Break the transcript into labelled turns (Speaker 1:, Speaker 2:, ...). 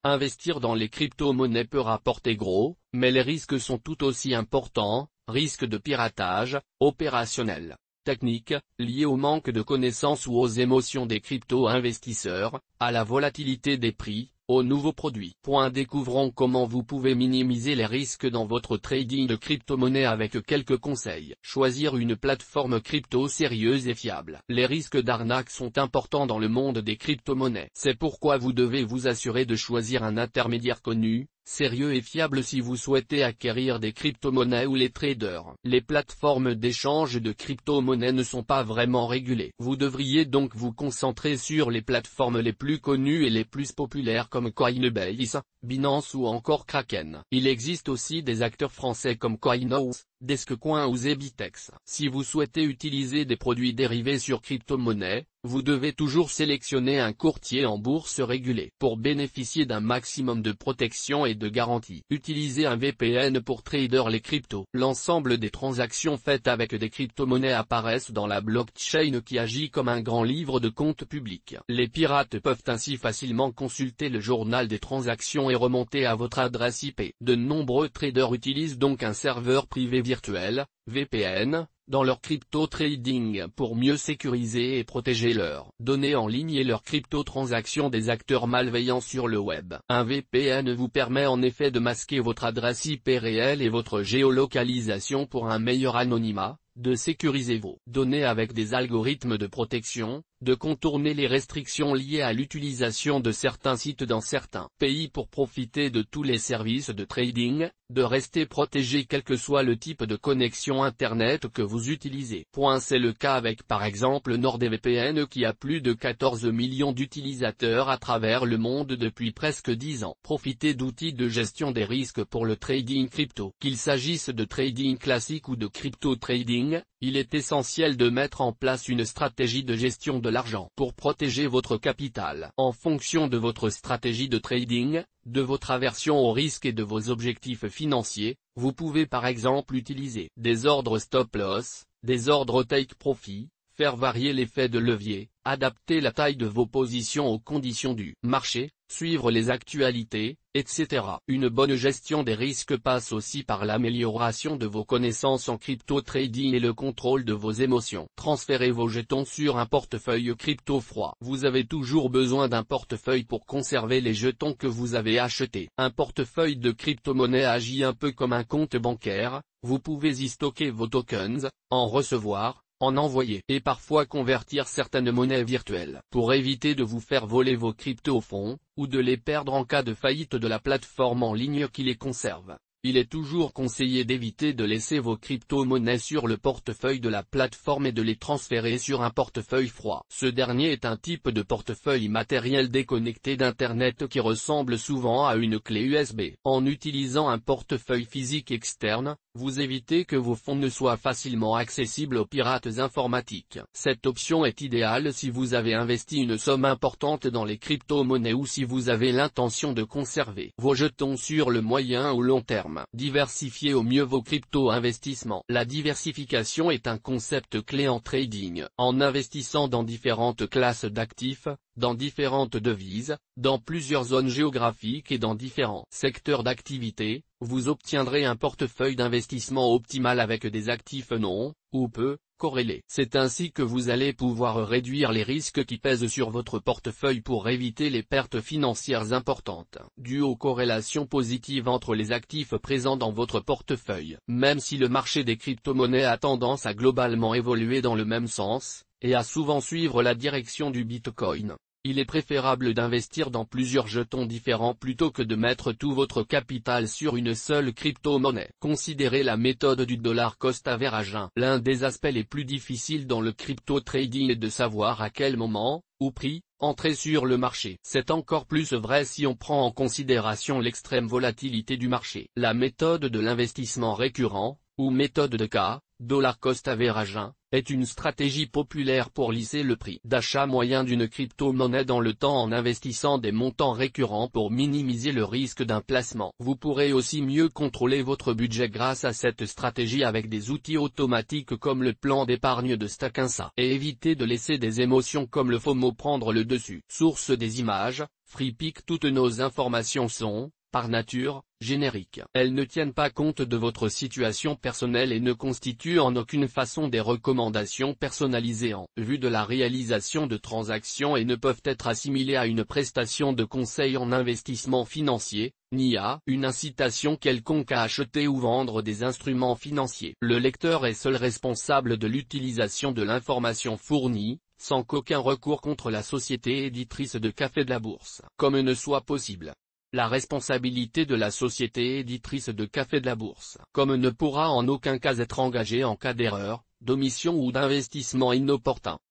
Speaker 1: Investir dans les crypto-monnaies peut rapporter gros, mais les risques sont tout aussi importants, risques de piratage, opérationnels, techniques, liés au manque de connaissances ou aux émotions des crypto-investisseurs, à la volatilité des prix, aux nouveaux produits. Découvrons comment vous pouvez minimiser les risques dans votre trading de crypto-monnaies avec quelques conseils. Choisir une plateforme crypto sérieuse et fiable. Les risques d'arnaque sont importants dans le monde des crypto-monnaies. C'est pourquoi vous devez vous assurer de choisir un intermédiaire connu, sérieux et fiable si vous souhaitez acquérir des crypto-monnaies ou les traders. Les plateformes d'échange de crypto-monnaies ne sont pas vraiment régulées. Vous devriez donc vous concentrer sur les plateformes les plus connues et les plus populaires comme Coinbase, Binance ou encore Kraken. Il existe aussi des acteurs français comme Coinhouse, Deskecoin ou Zebitex. Si vous souhaitez utiliser des produits dérivés sur crypto-monnaies, vous devez toujours sélectionner un courtier en bourse régulé. Pour bénéficier d'un maximum de protection et de garantie, utilisez un VPN pour trader les cryptos. L'ensemble des transactions faites avec des crypto-monnaies apparaissent dans la blockchain qui agit comme un grand livre de compte public. Les pirates peuvent ainsi facilement consulter le journal des transactions et remonter à votre adresse IP. De nombreux traders utilisent donc un serveur privé virtuel, VPN, dans leur crypto-trading pour mieux sécuriser et protéger leurs données en ligne et leurs crypto-transactions des acteurs malveillants sur le web. Un VPN vous permet en effet de masquer votre adresse IP réelle et votre géolocalisation pour un meilleur anonymat, de sécuriser vos données avec des algorithmes de protection, de contourner les restrictions liées à l'utilisation de certains sites dans certains pays pour profiter de tous les services de trading, de rester protégé quel que soit le type de connexion Internet que vous utilisez. C'est le cas avec par exemple NordVPN qui a plus de 14 millions d'utilisateurs à travers le monde depuis presque 10 ans. Profitez d'outils de gestion des risques pour le trading crypto. Qu'il s'agisse de trading classique ou de crypto trading, il est essentiel de mettre en place une stratégie de gestion de l'argent pour protéger votre capital. En fonction de votre stratégie de trading, de votre aversion au risque et de vos objectifs financiers, vous pouvez par exemple utiliser des ordres stop-loss, des ordres take-profit, faire varier l'effet de levier, adapter la taille de vos positions aux conditions du marché, suivre les actualités, etc. Une bonne gestion des risques passe aussi par l'amélioration de vos connaissances en crypto-trading et le contrôle de vos émotions. Transférez vos jetons sur un portefeuille crypto froid. Vous avez toujours besoin d'un portefeuille pour conserver les jetons que vous avez achetés. Un portefeuille de crypto-monnaie agit un peu comme un compte bancaire, vous pouvez y stocker vos tokens, en recevoir, en envoyer et parfois convertir certaines monnaies virtuelles. Pour éviter de vous faire voler vos crypto-fonds, ou de les perdre en cas de faillite de la plateforme en ligne qui les conserve, il est toujours conseillé d'éviter de laisser vos crypto-monnaies sur le portefeuille de la plateforme et de les transférer sur un portefeuille froid. Ce dernier est un type de portefeuille matériel déconnecté d'Internet qui ressemble souvent à une clé USB. En utilisant un portefeuille physique externe, vous évitez que vos fonds ne soient facilement accessibles aux pirates informatiques. Cette option est idéale si vous avez investi une somme importante dans les crypto-monnaies ou si vous avez l'intention de conserver vos jetons sur le moyen ou long terme. Diversifiez au mieux vos crypto-investissements. La diversification est un concept clé en trading. En investissant dans différentes classes d'actifs, dans différentes devises, dans plusieurs zones géographiques et dans différents secteurs d'activité, vous obtiendrez un portefeuille d'investissement optimal avec des actifs non, ou peu, corrélés. C'est ainsi que vous allez pouvoir réduire les risques qui pèsent sur votre portefeuille pour éviter les pertes financières importantes dues aux corrélations positives entre les actifs présents dans votre portefeuille. Même si le marché des crypto-monnaies a tendance à globalement évoluer dans le même sens, et à souvent suivre la direction du Bitcoin, il est préférable d'investir dans plusieurs jetons différents plutôt que de mettre tout votre capital sur une seule crypto-monnaie. Considérez la méthode du dollar cost average. L'un des aspects les plus difficiles dans le crypto-trading est de savoir à quel moment, ou prix, entrer sur le marché. C'est encore plus vrai si on prend en considération l'extrême volatilité du marché. La méthode de l'investissement récurrent, ou méthode de K, dollar cost average, est une stratégie populaire pour lisser le prix d'achat moyen d'une crypto-monnaie dans le temps en investissant des montants récurrents pour minimiser le risque d'un placement. Vous pourrez aussi mieux contrôler votre budget grâce à cette stratégie avec des outils automatiques comme le plan d'épargne de Stackinsa et éviter de laisser des émotions comme le FOMO prendre le dessus. Source des images, FreePic. Toutes nos informations sont, par nature, génériques. Elles ne tiennent pas compte de votre situation personnelle et ne constituent en aucune façon des recommandations personnalisées en vue de la réalisation de transactions et ne peuvent être assimilées à une prestation de conseil en investissement financier, ni à une incitation quelconque à acheter ou vendre des instruments financiers. Le lecteur est seul responsable de l'utilisation de l'information fournie, sans qu'aucun recours contre la société éditrice de Café de la Bourse, comme ne soit possible. La responsabilité de la société éditrice de Café de la Bourse, comme ne pourra en aucun cas être engagée en cas d'erreur, d'omission ou d'investissement inopportun.